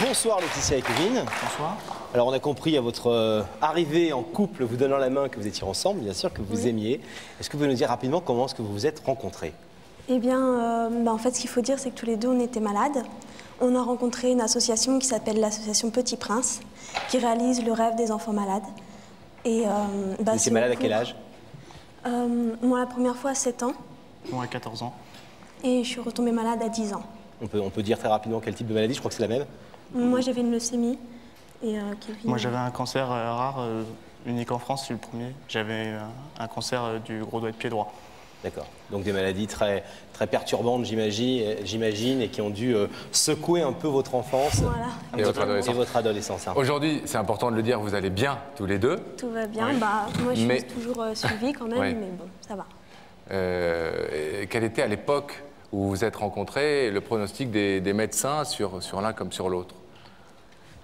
Bonsoir Laetitia et Kevin. Bonsoir. Alors on a compris à votre arrivée en couple, vous donnant la main, que vous étiez ensemble, bien sûr, que vous aimiez. Est-ce que vous pouvez nous dire rapidement comment est-ce que vous vous êtes rencontrés? Eh bien, en fait, ce qu'il faut dire, c'est que tous les deux, on était malades. On a rencontré une association qui s'appelle l'association Petit Prince, qui réalise le rêve des enfants malades. Et, vous étiez malade à quel âge? Moi, la première fois, à 7 ans. Moi, à 14 ans. Et je suis retombée malade à 10 ans. On peut dire très rapidement quel type de maladie, je crois que c'est la même. Moi, j'avais une leucémie. Et Kevin... Moi, j'avais un cancer rare, unique en France, c'est le premier. J'avais un cancer du gros doigt de pied droit. D'accord. Donc des maladies très perturbantes, j'imagine, et qui ont dû secouer un peu votre enfance voilà. et votre adolescence. Hein. Aujourd'hui, c'est important de le dire, vous allez bien tous les deux. Tout va bien. Oui. Moi, je suis toujours suivie quand même, mais bon, ça va. Quel était à l'époque où vous vous êtes rencontrés le pronostic des médecins sur l'un comme sur l'autre?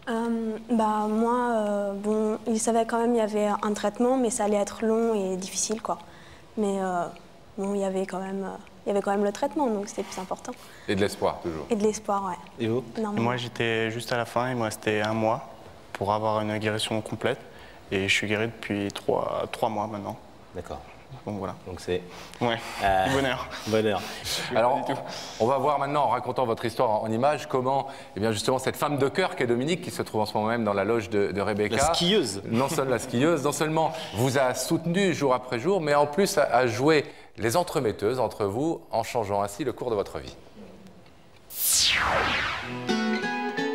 Moi, bon, ils savaient quand même qu'il y avait un traitement, mais ça allait être long et difficile, quoi. Mais bon, il y avait quand même le traitement, donc c'était plus important. Et de l'espoir, toujours. Et de l'espoir, ouais. Et vous? Moi, j'étais juste à la fin, il me restait 1 mois pour avoir une guérison complète. Et je suis guéri depuis 3 mois maintenant. D'accord. Donc voilà. Donc c'est... Ouais, bonheur. Bonheur. Alors, on va voir maintenant, en racontant votre histoire en images, comment, eh bien justement, cette femme de cœur qu'est Dominique, qui se trouve en ce moment même dans la loge de Rebecca. La skieuse. Non seulement vous a soutenu jour après jour, mais en plus a joué les entremetteuses entre vous, en changeant ainsi le cours de votre vie.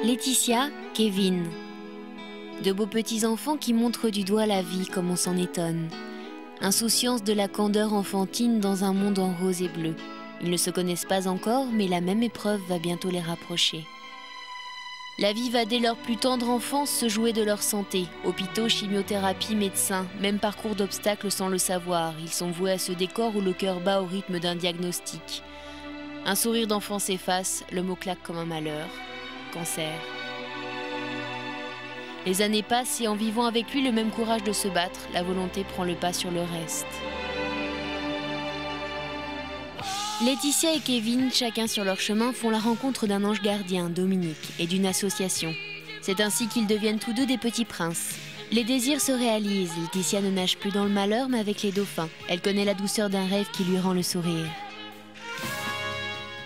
Laetitia, Kevin. De beaux petits-enfants qui montrent du doigt la vie comme on s'en étonne. Insouciance de la candeur enfantine dans un monde en rose et bleu. Ils ne se connaissent pas encore, mais la même épreuve va bientôt les rapprocher. La vie va dès leur plus tendre enfance se jouer de leur santé. Hôpitaux, chimiothérapie, médecins, même parcours d'obstacles sans le savoir. Ils sont voués à ce décor où le cœur bat au rythme d'un diagnostic. Un sourire d'enfant s'efface, le mot claque comme un malheur. Cancer. Les années passent et en vivant avec lui le même courage de se battre, la volonté prend le pas sur le reste. Laetitia et Kevin, chacun sur leur chemin, font la rencontre d'un ange gardien, Dominique, et d'une association. C'est ainsi qu'ils deviennent tous deux des petits princes. Les désirs se réalisent, Laetitia ne nage plus dans le malheur mais avec les dauphins. Elle connaît la douceur d'un rêve qui lui rend le sourire.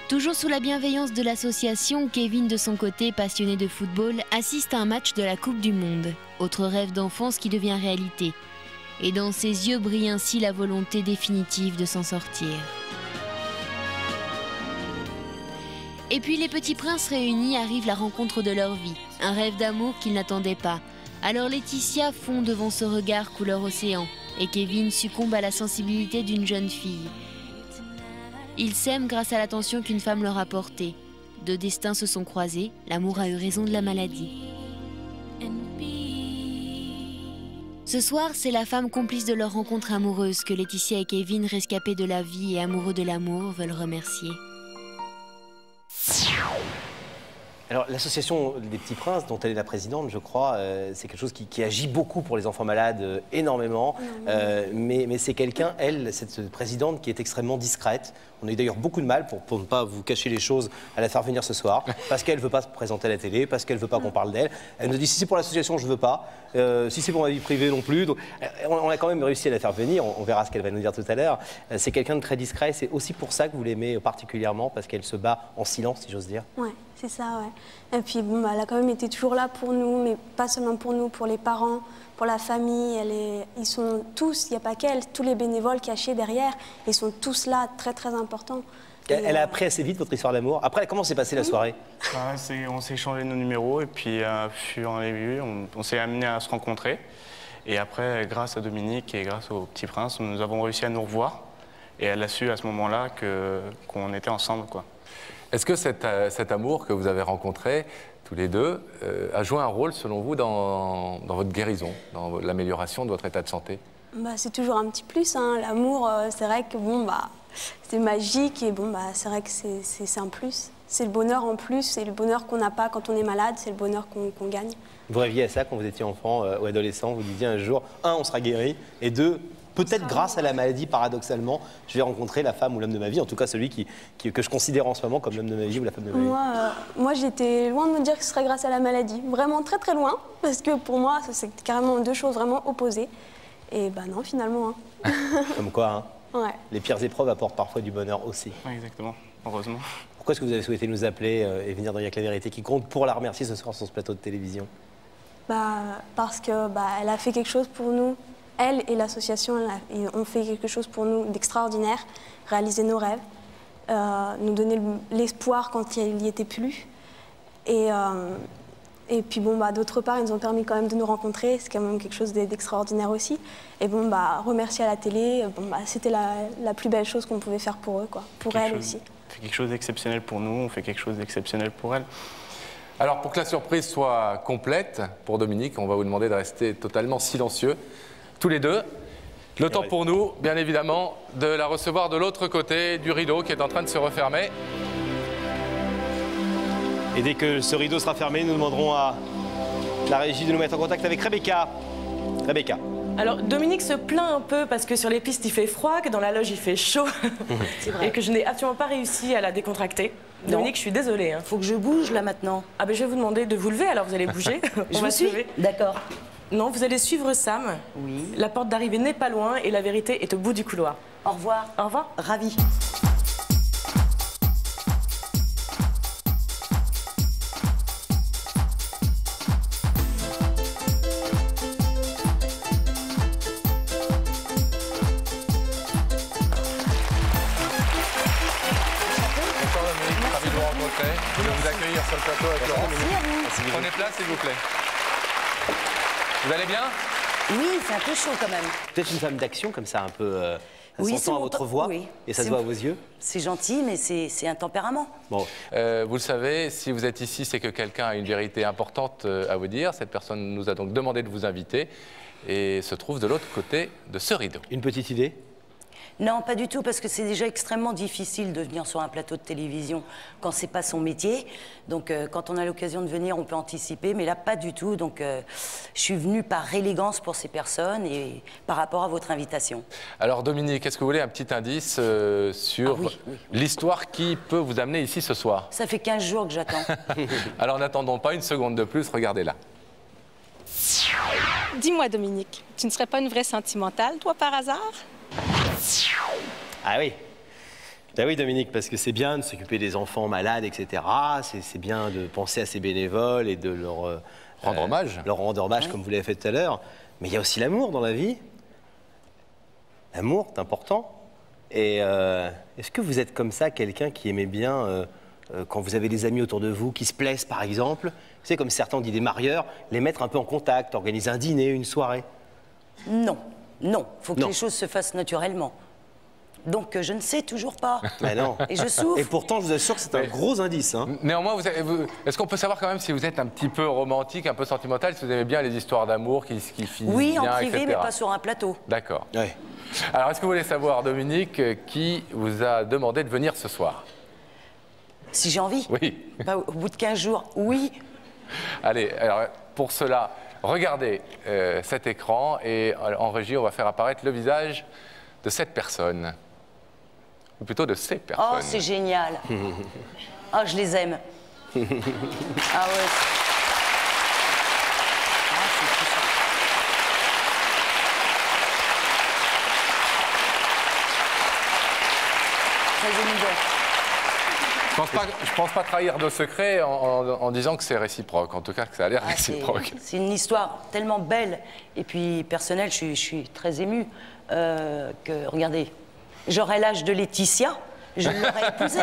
Toujours sous la bienveillance de l'association, Kevin, de son côté, passionné de football, assiste à un match de la Coupe du Monde. Autre rêve d'enfance qui devient réalité. Et dans ses yeux brille ainsi la volonté définitive de s'en sortir. Et puis les petits princes réunis arrivent la rencontre de leur vie. Un rêve d'amour qu'ils n'attendaient pas. Alors Laetitia fond devant ce regard couleur océan. Et Kevin succombe à la sensibilité d'une jeune fille. Ils s'aiment grâce à l'attention qu'une femme leur a portée. Deux destins se sont croisés, l'amour a eu raison de la maladie. Ce soir, c'est la femme complice de leur rencontre amoureuse que Laetitia et Kevin, rescapés de la vie et amoureux de l'amour, veulent remercier. Alors, l'association des Petits Princes, dont elle est la présidente, je crois, c'est quelque chose qui agit beaucoup pour les enfants malades, énormément. Mais c'est quelqu'un, elle, cette présidente, qui est extrêmement discrète. On a eu d'ailleurs beaucoup de mal, pour ne pas vous cacher les choses, à la faire venir ce soir, parce qu'elle ne veut pas se présenter à la télé, parce qu'elle ne veut pas qu'on parle d'elle. Elle nous dit, si c'est pour l'association, je ne veux pas. Si c'est pour ma vie privée, non plus. Donc, on a quand même réussi à la faire venir. On verra ce qu'elle va nous dire tout à l'heure. C'est quelqu'un de très discret. C'est aussi pour ça que vous l'aimez particulièrement, parce qu'elle se bat en silence, si j'ose dire. Ouais. C'est ça, ouais. Et puis, bon, elle a quand même été toujours là pour nous, mais pas seulement pour nous, pour les parents, pour la famille. Ils sont tous, il n'y a pas qu'elle, tous les bénévoles cachés derrière, ils sont tous là, très, très importants. Elle a appris assez vite votre histoire d'amour. Après, comment s'est passée la soirée? On s'est échangé nos numéros et puis, fur et à mesure, on s'est amené à se rencontrer. Et après, grâce à Dominique et grâce au Petit Prince, nous avons réussi à nous revoir. Et elle a su à ce moment-là qu'on était ensemble, quoi. Est-ce que cet amour que vous avez rencontré, tous les deux, a joué un rôle, selon vous, dans votre guérison, dans l'amélioration de votre état de santé? C'est toujours un petit plus, hein. L'amour, c'est vrai que bon, c'est magique et bon, c'est vrai que c'est un plus. C'est le bonheur en plus, c'est le bonheur qu'on n'a pas quand on est malade, c'est le bonheur qu'on gagne. Vous rêviez à ça quand vous étiez enfant ou adolescent, vous disiez un jour, 1, on sera guéri, et 2, peut-être grâce à la maladie, paradoxalement, je vais rencontrer la femme ou l'homme de ma vie, en tout cas celui que je considère en ce moment comme l'homme de ma vie ou la femme de ma vie. Moi j'étais loin de me dire que ce serait grâce à la maladie. Vraiment très très loin, parce que pour moi, c'est carrément deux choses vraiment opposées. Et bah non, finalement. Hein. Comme quoi, hein. Ouais. Les pires épreuves apportent parfois du bonheur aussi. Ouais, exactement, heureusement. Pourquoi est-ce que vous avez souhaité nous appeler et venir dans Y'a que la vérité qui compte pour la remercier ce soir sur ce plateau de télévision? Parce que elle a fait quelque chose pour nous. Elle et l'association ont fait quelque chose pour nous d'extraordinaire, réaliser nos rêves, nous donner l'espoir quand il n'y était plus. Et puis d'autre part, ils nous ont permis quand même de nous rencontrer, c'est quand même quelque chose d'extraordinaire aussi. Et remercier à la télé, c'était la plus belle chose qu'on pouvait faire pour eux, quoi, pour elle aussi. On fait quelque chose d'exceptionnel pour nous, on fait quelque chose d'exceptionnel pour elle. Alors, pour que la surprise soit complète, pour Dominique, on va vous demander de rester totalement silencieux, tous les deux. Le temps pour nous, bien évidemment, de la recevoir de l'autre côté du rideau qui est en train de se refermer. Et dès que ce rideau sera fermé, nous demanderons à la régie de nous mettre en contact avec Rebecca. Rebecca. Alors, Dominique se plaint un peu parce que sur les pistes, il fait froid, que dans la loge, il fait chaud. C'est vrai. Et que je n'ai absolument pas réussi à la décontracter. Non. Dominique, je suis désolée. Hein. Faut que je bouge, là, maintenant. Ah ben, je vais vous demander de vous lever, alors vous allez bouger. Je vous suis. D'accord. Non, vous allez suivre Sam. Oui. La porte d'arrivée n'est pas loin et la vérité est au bout du couloir. Au revoir. Au revoir. Ravie. Je vais vous accueillir sur le plateau avec Laurence. Prenez place, s'il vous plaît. Vous allez bien? Oui, c'est un peu chaud quand même. Peut-être une femme d'action comme ça, un peu... oui, s'entend à votre voix et ça se voit à vos yeux. C'est gentil, mais c'est un tempérament. Bon, vous le savez, si vous êtes ici, c'est que quelqu'un a une vérité importante à vous dire. Cette personne nous a donc demandé de vous inviter et se trouve de l'autre côté de ce rideau. Une petite idée? Non, pas du tout, parce que c'est déjà extrêmement difficile de venir sur un plateau de télévision quand c'est pas son métier. Donc, quand on a l'occasion de venir, on peut anticiper, mais là, pas du tout. Donc, je suis venue par élégance pour ces personnes et par rapport à votre invitation. Alors, Dominique, est-ce que vous voulez un petit indice sur l'histoire qui peut vous amener ici ce soir? Ça fait 15 jours que j'attends. Alors, n'attendons pas une seconde de plus, regardez-la. Dis-moi, Dominique, tu ne serais pas une vraie sentimentale, toi, par hasard? Ah oui. Ben oui, Dominique, parce que c'est bien de s'occuper des enfants malades, etc. C'est bien de penser à ces bénévoles et de leur rendre hommage. Leur rendre hommage, comme vous l'avez fait tout à l'heure. Mais il y a aussi l'amour dans la vie. L'amour, c'est important. Et est-ce que vous êtes comme ça, quelqu'un qui aimait bien, quand vous avez des amis autour de vous, qui se plaisent, par exemple, vous savez, comme certains ont dit des marieurs, les mettre un peu en contact, organiser un dîner, une soirée? Non. Non, il faut que les choses se fassent naturellement. Donc, je ne sais toujours pas. Mais non. Et je souffre. Et pourtant, je vous assure que c'est un gros indice. Hein. Néanmoins, est-ce qu'on peut savoir quand même si vous êtes un petit peu romantique, un peu sentimental, si vous aimez bien les histoires d'amour qui finissent bien, oui, en privé, etc. mais pas sur un plateau. D'accord. Ouais. Alors, est-ce que vous voulez savoir, Dominique, qui vous a demandé de venir ce soir? Si j'ai envie? Oui. Bah, au bout de 15 jours, oui. Allez, alors, pour cela... Regardez cet écran et en régie, on va faire apparaître le visage de cette personne. Ou plutôt de ces personnes. Oh, c'est génial. Oh, je les aime. Ah ouais. Très émouvant. Je pense pas trahir de secret en disant que c'est réciproque, en tout cas que ça a l'air réciproque. C'est une histoire tellement belle et puis personnelle, je suis très émue que, regardez, j'aurais l'âge de Laetitia, je l'aurais épousée.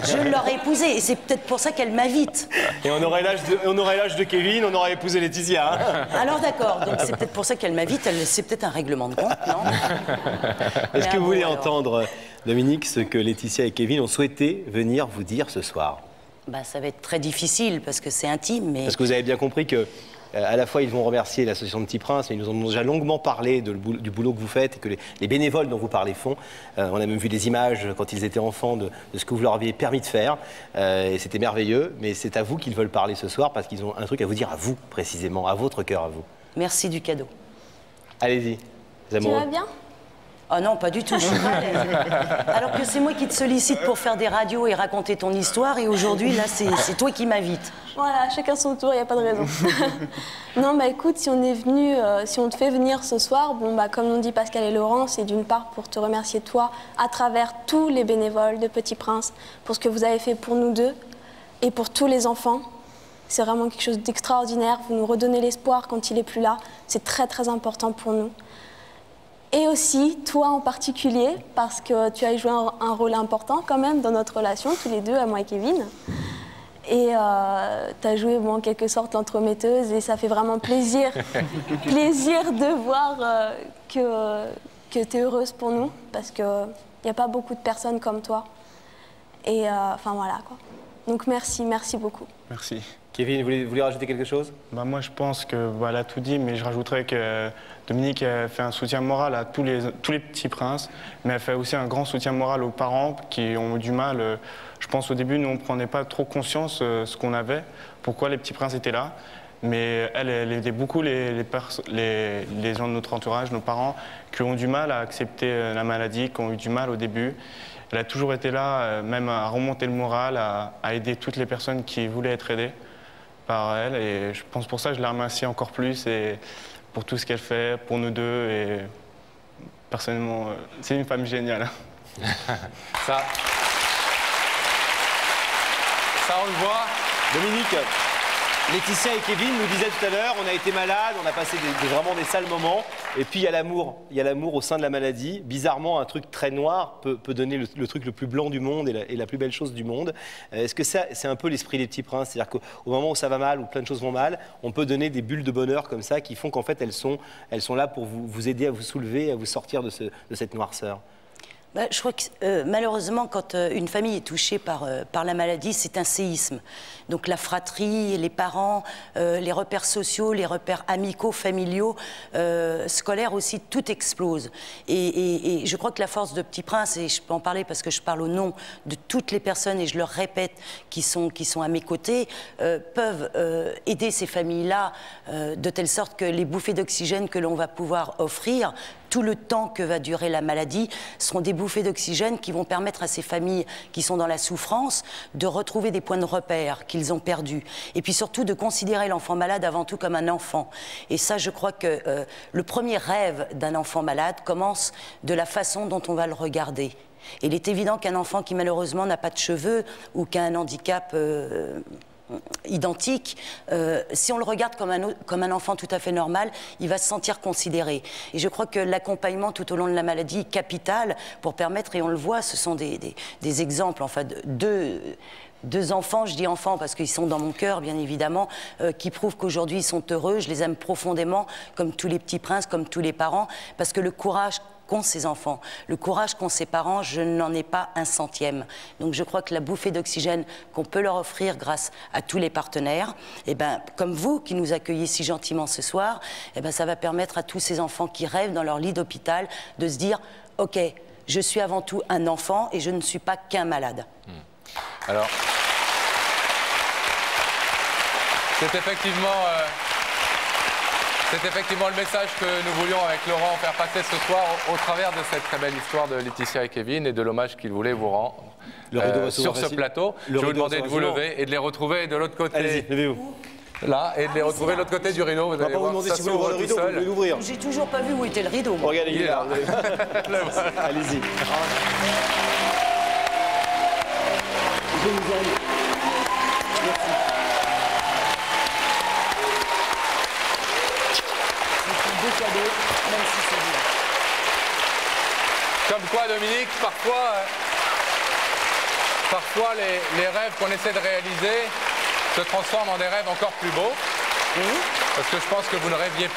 Je l'aurais épousée et c'est peut-être pour ça qu'elle m'invite. Et on aurait l'âge de Kevin, on aurait épousé Laetitia. Hein. Alors d'accord, donc c'est peut-être pour ça qu'elle m'invite, c'est peut-être un règlement de compte, non? Est-ce que vous voulez entendre, Dominique, ce que Laetitia et Kevin ont souhaité venir vous dire ce soir? Bah, ça va être très difficile parce que c'est intime, mais... Parce que vous avez bien compris que à la fois, ils vont remercier l'association de Petit Prince, mais ils nous ont déjà longuement parlé du boulot que vous faites et que les bénévoles dont vous parlez font. On a même vu des images quand ils étaient enfants de ce que vous leur aviez permis de faire. Et c'était merveilleux, mais c'est à vous qu'ils veulent parler ce soir parce qu'ils ont un truc à vous dire à vous, précisément, à votre cœur, à vous. Merci du cadeau. Allez-y, les amoureux. Tu vas bien? Ah non, pas du tout, je suis pas à l'aise. Alors que c'est moi qui te sollicite pour faire des radios et raconter ton histoire, et aujourd'hui, là, c'est toi qui m'invites. Voilà, chacun son tour, il n'y a pas de raison. Non, bah écoute, si on est venu, si on te fait venir ce soir, bon, bah, comme l'ont dit Pascal et Laurent, c'est d'une part pour te remercier toi, à travers tous les bénévoles de Petit Prince, pour ce que vous avez fait pour nous deux et pour tous les enfants. C'est vraiment quelque chose d'extraordinaire. Vous nous redonnez l'espoir quand il n'est plus là. C'est très, très important pour nous. Et aussi, toi en particulier, parce que tu as joué un rôle important quand même dans notre relation, tous les deux, à moi et Kevin. Et tu as joué en quelque sorte l'entremetteuse et ça fait vraiment plaisir, plaisir de voir que tu es heureuse pour nous, parce qu'il n'y a pas beaucoup de personnes comme toi. Et enfin voilà quoi. Donc merci, merci beaucoup. Merci. Kevin, vous voulez rajouter quelque chose? Moi, je pense que elle a tout dit, mais je rajouterais que Dominique a fait un soutien moral à tous les petits princes, mais elle fait aussi un grand soutien moral aux parents qui ont eu du mal. Je pense au début, nous, on ne prenait pas trop conscience de ce qu'on avait, pourquoi les petits princes étaient là. Mais elle aidait beaucoup les gens de notre entourage, nos parents, qui ont du mal à accepter la maladie, qui ont eu du mal au début. Elle a toujours été là, même à remonter le moral, à aider toutes les personnes qui voulaient être aidées par elle. Et je pense pour ça que je la remercie encore plus et pour tout ce qu'elle fait, pour nous deux. Et personnellement, c'est une femme géniale. Ça, on le voit. Dominique, Laetitia et Kevin nous disaient tout à l'heure, on a été malade, on a passé vraiment des sales moments. Et puis il y a l'amour. Il y a l'amour au sein de la maladie. Bizarrement, un truc très noir peut donner le truc le plus blanc du monde et la plus belle chose du monde. Est-ce que c'est un peu l'esprit des petits princes? C'est-à-dire qu'au moment où ça va mal, où plein de choses vont mal, on peut donner des bulles de bonheur comme ça qui font qu'en fait elles sont là pour vous aider à vous soulever, à vous sortir de cette noirceur. Je crois que malheureusement, quand une famille est touchée par la maladie, c'est un séisme. Donc la fratrie, les parents, les repères sociaux, les repères amicaux, familiaux, scolaires aussi, tout explose. Et je crois que la force de Petit Prince, et je peux en parler parce que je parle au nom de toutes les personnes, et je leur répète, qui sont à mes côtés, peuvent aider ces familles-là de telle sorte que les bouffées d'oxygène que l'on va pouvoir offrir, tout le temps que va durer la maladie, seront des bouffées d'oxygène qui vont permettre à ces familles qui sont dans la souffrance de retrouver des points de repère qu'ils ont perdus. Et puis surtout de considérer l'enfant malade avant tout comme un enfant. Et ça, je crois que le premier rêve d'un enfant malade commence de la façon dont on va le regarder. Et il est évident qu'un enfant qui malheureusement n'a pas de cheveux ou qui a un handicap identique, si on le regarde comme un enfant tout à fait normal, il va se sentir considéré. Et je crois que l'accompagnement tout au long de la maladie est capital pour permettre, et on le voit, ce sont des exemples, enfin, deux enfants, je dis enfants parce qu'ils sont dans mon cœur, bien évidemment, qui prouvent qu'aujourd'hui ils sont heureux. Je les aime profondément, comme tous les petits princes, comme tous les parents, parce que le courage qu'ont ces enfants, le courage qu'ont ces parents, je n'en ai pas un centième. Donc je crois que la bouffée d'oxygène qu'on peut leur offrir grâce à tous les partenaires, et comme vous qui nous accueillez si gentiment ce soir, ça va permettre à tous ces enfants qui rêvent dans leur lit d'hôpital de se dire « Ok, je suis avant tout un enfant et je ne suis pas qu'un malade ». Alors, c'est effectivement le message que nous voulions avec Laurent faire passer ce soir au travers de cette très belle histoire de Laetitia et Kevin et de l'hommage qu'ils voulaient vous rendre sur ce plateau. Je vais vous demander de vous lever et de les retrouver de l'autre côté. Allez-y, levez-vous. Là, et de les retrouver de l'autre côté du rideau. Vous allez voir, vous ça si vous ouvrez le rideau, vous pouvez l'ouvrir. J'ai toujours pas vu où était le rideau. Regardez, il est là. Allez-y. Comme quoi, Dominique, parfois les rêves qu'on essaie de réaliser se transforment en des rêves encore plus beaux. Parce que je pense que vous n'aviez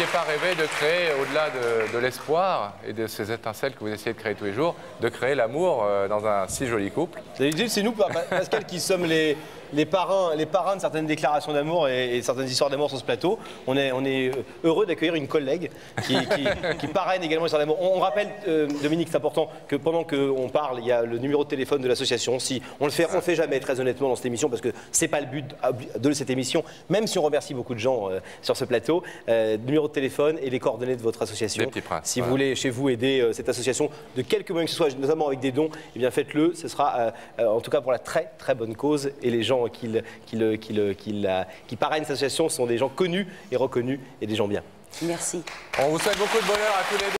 pas rêvé de créer, au-delà de l'espoir et de ces étincelles que vous essayez de créer tous les jours, de créer l'amour dans un si joli couple. C'est nous, Pascal, qui sommes les les parrains de certaines déclarations d'amour et certaines histoires d'amour sur ce plateau. On est heureux d'accueillir une collègue qui parraine également les histoires d'amour. On rappelle, Dominique, c'est important que pendant qu'on parle, il y a le numéro de téléphone de l'association. Si on le fait jamais, très honnêtement, dans cette émission, parce que c'est pas le but de cette émission, même si on remercie beaucoup de gens sur ce plateau. Numéro de téléphone et les coordonnées de votre association. Si vous voulez chez vous aider cette association de quelque moyen que ce soit, notamment avec des dons, eh bien faites-le. Ce sera en tout cas pour la très très bonne cause. Et les gens qui parrainent cette association sont des gens connus et reconnus et des gens bien. Merci. On vous souhaite beaucoup de bonheur à tous les deux.